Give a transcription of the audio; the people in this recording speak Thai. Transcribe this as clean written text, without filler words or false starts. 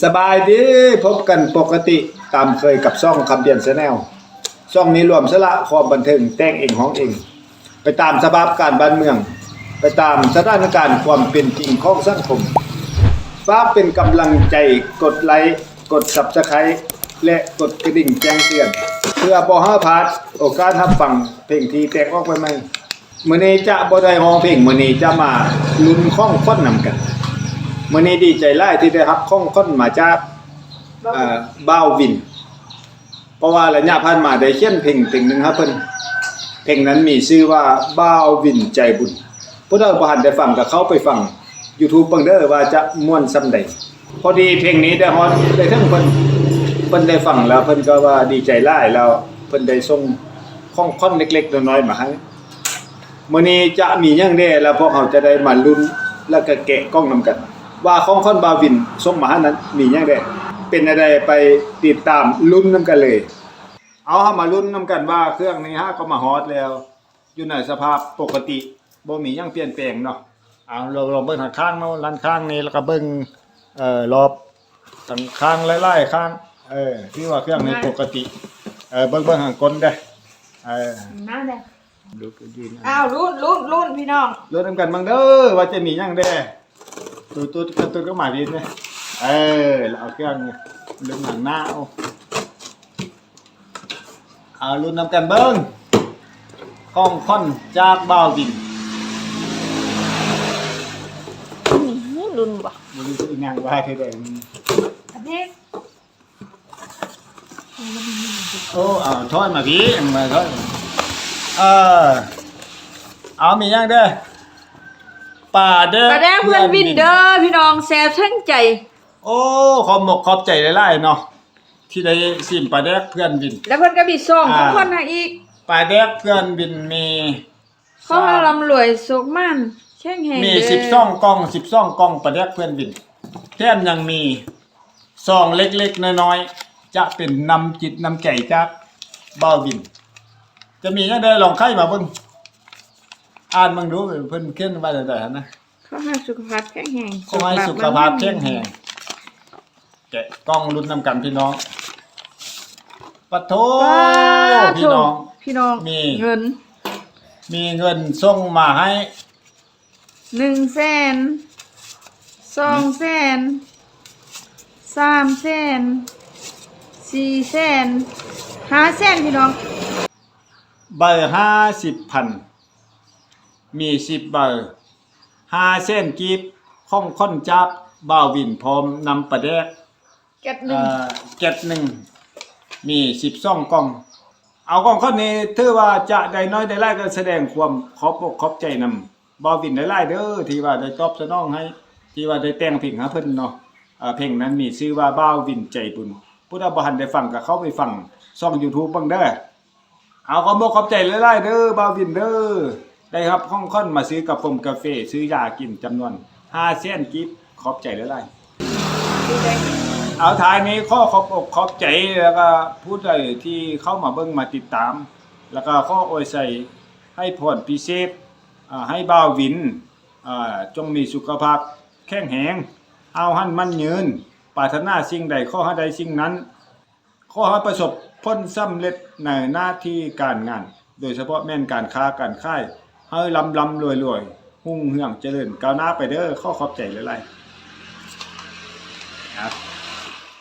สบายดีพบกันปกติตามเคยกับช่องคำเดียนแชนแนลช่องนี้รวมสาระความบันเทิงแต่งเองของเองไปตามสภาพการบ้านเมืองไปตามสถานการณ์ความเป็นจริงของสังคมฝากเป็นกำลังใจกดไลค์กด Subscribe และกดกระดิ่งแจ้งเตือนเพื่อบ่ให้พลาดโอกาสรับฟังเพลงที่แต่งออกใหม่ๆมื้อนี้จะบ่ได้ร้องเพลงมื้อนี้จะมาลุ้นของคนนำกันมื้อนี้ดีใจหลายที่ได้รับของคนมาจากบ่าววินเพราะว่าระยะผ่านมาได้เขียนเพลงหนึ่งครับเพิ่นเพลงนั้นมีชื่อว่าบ่าววินใจบุญผู้ใดบ่ทันได้ฟังก็เข้าไปฟัง YouTube เบิ่งเด้อว่าจะม่วนส่ำใดพอดีเพลงนี้ได้ฮอตได้ทั้งเพิ่นได้ฟังแล้วเพิ่นก็ว่าดีใจหลายแล้วเพิ่นได้ส่งของค่อนเล็กๆน้อยๆมาให้มื้อนี้จะมีหยังแน่แล้วพวกเขาจะได้มาลุ้นแล้วก็แกะกล้องนำกันว่าของค่อนบ่าววินส่งมาให้นั้นมีหยังแน่เป็นอะไรไปติดตามลุ้นนำกันเลยเอาเฮามาลุ้นนำกันว่าเครื่องนี้ก็มาฮอตแล้วอยู่ในสภาพปกติบ่มีหยังเปลี่ยนแปลงเนาะเอาเราลองเบิ่งทางข้างเนาะด้านข้างนี้แล้วก็เบิ่งรอบทางข้างหลายๆข้างที่ว่าเครื่องนี้ปกติเบิ่งทางก้นได้มาเด้ดูก็ยืนอ้าวรุ่นพี่น้องลุ้นนำกันเบิ่งเด้อว่าจะมีหยังแด่ตุ๊ดก็มาดีนะแล้วเอาเครื่องลงหลังหน้าเอาลุ้นนำกันเบิ่งกล้องค่อนจากบ่าววินรุ่นบ่บ่รู้สินางว่าเท่าใดอันนี้เอาทอดมาพี่มาทอดเอามีหยังเด้อป่าเด้อเพื่อนวินเด้อพี่น้องแซ่บทั้งใจโอ้ขอบมกขอบใจหลายๆเนาะที่ได้ซิมปลาแดกเพื่อนวินแล้วเพิ่นก็มีซองของคนให้อีกปลาแดกเพื่อนวินมีเขาร่ำรวยสุขมันแข็งแรงมี12กล่องปลาแดกเพื่อนวินแถมยังมีซองเล็กๆน้อยๆจะเป็นน้ำจิตน้ำใจจากบ่าววินจะมีจังได๋ลองไข่มาเบิ่งอ่านมึงดูเพิ่นเขียนไว้ได้ๆนะขอให้สุขภาพแข็งแรงขอให้สุขภาพแข็งแรงแกะกล้องลุ้นนำกันพี่น้องปะโถพี่น้องมีเงินส่งมาให้100,000 200,000 300,000 400,000 500,000พี่น้องเบอร์50,000มี10เบอร์500,000กีบของค่อนจับบ่าววินพร้อมนำปลาแดกเก็ด1มี12กล่องเอากล่องข้อนี้ถือว่าจะได้น้อยได้หลายก็แสดงความขอบอกขอบใจนำบ่าววินได้หลายเด้อที่ว่าได้ตอบสนองให้ที่ว่าได้แต่งเพลงให้เพิ่นเนาะเพลงนั้นมีชื่อว่าบ่าววินใจบุญผู้ใดบ่ทันได้ฟังก็เข้าไปฟังช่อง YouTube เบิ่งเด้อเอาขอบอกขอบใจหลายๆเด้อบ่าววินเด้อได้ครับของค่อนมาซื้อกับผมกาแฟซื้อยากินจำนวน500,000กิฟต์ขอบใจหลายๆเอาท้ายนี้ขอบขอบใจแล้วก็ผู้ใดที่เข้ามาเบิ่งมาติดตามแล้วก็ขออวยใส่ให้พรพิเศษให้บ่าววินจงมีสุขภาพแข็งแรงเอาหั่นมั่นยืนปรารถนาสิ่งใดขอให้ได้สิ่งนั้นขอให้ประสบผลสำเร็จในหน้าที่การงานโดยเฉพาะแม่นการค้าการขายให้ลำรวยๆหุ่งเฮืองเจริญก้าวหน้าไปเด้อขอบใจหลายๆครับ